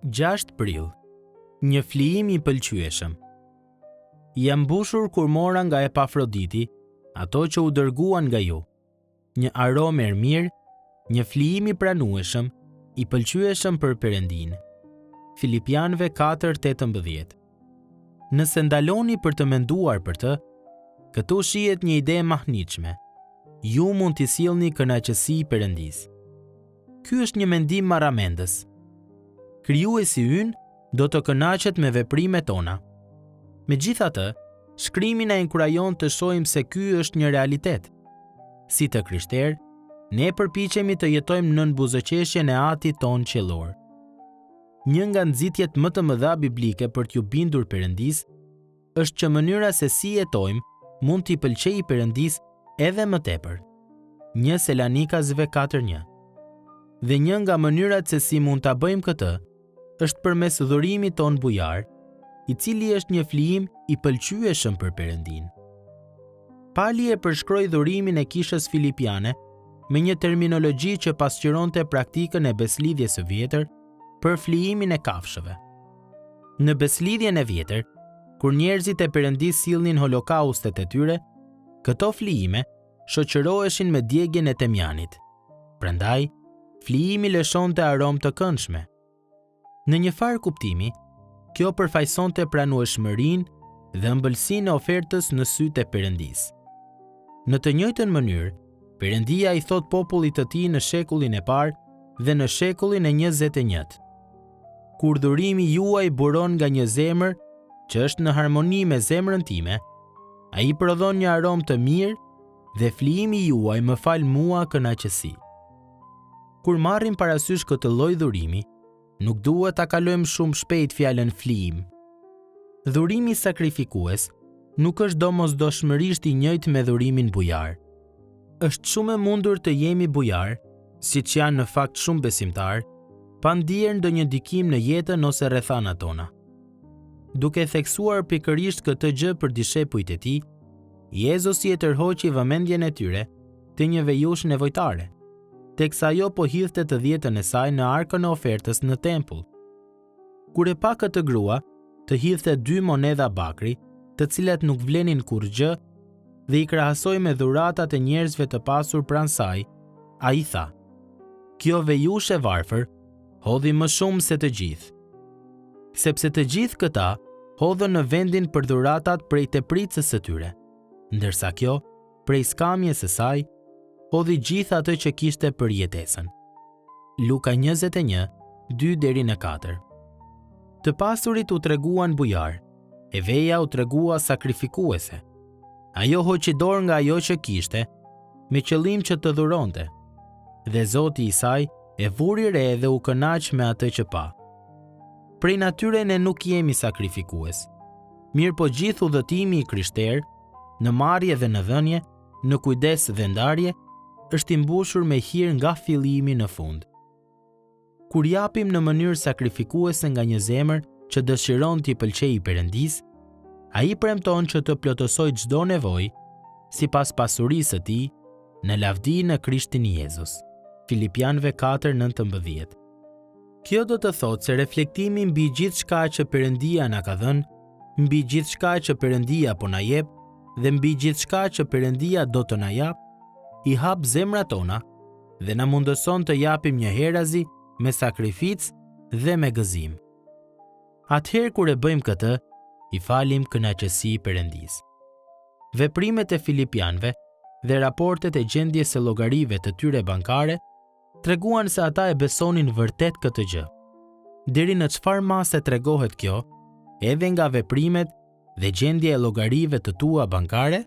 6 prill. Një flijim i pëlqyeshëm. Jam mbushur kur mora nga Epafroditi ato që u dërguan nga ju. Një aromë e mirë, një flijim i pranueshëm, i pëlqyeshëm për Perëndinë. Filipianëve 4:18. Nëse ndaloni për të menduar për të, këtu shihet një ide e mahnitshme. Ju mund t'i sillni kënaqësi Perëndisë. Ky është një mendim marramendës. Krijuesi ynë do të kënaqet me veprimet tona. Megjithatë, shkrimi na inkurajon të shohim se ky është një realitet. Si të krishterë, ne përpiqemi të jetojmë nën buzëqeshjen e Atit ton qiellor. Një nga nxitjet më të mëdha biblike për t'ju bindur Perëndisë është që mënyra se si jetojmë mund t'i pëlqejë Perëndisë edhe më tepër. 1 Selanikasve 4:1. Dhe një nga mënyrat se si mund ta bëjmë këtë është përmes dhurimit ton bujar, i cili është një flijim i pëlqyeshëm për Perëndinë. Pali e përshkroi dhurimin e kishës filipiane me një terminologji që pasqyronte praktikën e beslidhjes së vjetër për flijimin e kafshëve. Në beslidhjen e vjetër, kur njerëzit e Perëndisë sillnin holokaustet e tyre, këto flijime shoqëroheshin me djegjen e temjanit. Prandaj, flijimi lëshonte aromë të këndshme. Në një farë kuptimi, kjo përfaqësonte pranueshmërinë dhe ëmbëlsinë e ofertës në sytë e Perëndisë. Në të njëjtën mënyrë, Perëndia i thot popullit të tij në shekullin e parë dhe në shekullin e 21. Kur dhurimi juaj buron nga një zemër që është në harmoni me zemrën time, ai prodhon një aromë të mirë dhe flijimi juaj më fal mua kënaqësi. Kur marrim parasysh këtë lloj dhurimi, nuk duhet ta kalojmë shumë shpejt fjalën flijim. Dhurimi sakrifikues nuk është domosdoshmërisht i njëjtë me dhurimin bujar. Është shumë e mundur të jemi bujar, siç janë në fakt shumë besimtar, pa ndier ndonjë ndikim në jetën ose rrethanat tona. Duke theksuar pikërisht këtë gjë për dishepujt e tij, Jezusi e tërhoqi vëmendjen e tyre te një vejush nevojtare, teksa ajo po hidhte të dhjetën e saj në arkën e ofertës në tempull. Kur e pa këtë grua, të hidhte 2 monedha bakri, të cilat nuk vlenin kurrë, dhe i krahasoi me dhuratat e njerëzve të pasur pranë saj, ai tha: "Kjo vejush e varfër hodhi më shumë se të gjithë." Sepse të gjithë këta hodhën në vendin për dhuratat prej tepritës së tyre, ndërsa kjo, prej skamjes së saj, hodhi gjithë atë që kishte për jetesën. Luka 21, 2-4. Të pasurit u treguan bujar, e veja u tregua sakrifikuese. Ajo hoqi dorë nga ajo që kishte, me qëllim që të dhuronte, dhe Zoti i saj e vuri re dhe u kënaq me atë që pa. Prej natyre ne nuk jemi sakrifikues, mirë po gjithë udhëtimi i krishterë, në marrje dhe në dhënje, në kujdes dhe ndarje, është i mbushur me hir nga fillimi në fund. Kur japim në mënyrë sakrifikuese nga një zemër që dëshiron t'i pëlqejë Perëndisë, ai premton që të plotësojë çdo nevojë sipas pasurisë së tij në lavdi në Krishtin Jezus. Filipianëve 4:19. Kjo do të thotë se reflektimi mbi gjithçka që Perëndia na ka dhënë, mbi gjithçka që Perëndia po na jep dhe mbi gjithçka që Perëndia do të na jap, i hap zemrat tona dhe na mundëson të japim një herazi me sakrificë dhe me gëzim. Atëherë kur e bëjmë këtë, i falim kënaqësi Perëndisë. Veprimet e filipianëve dhe raportet e gjendjes së llogarive të tyre bankare treguan se ata e besonin vërtet këtë gjë. Deri në çfarë mase tregohet kjo, edhe nga veprimet dhe gjendja e llogarive të tua bankare?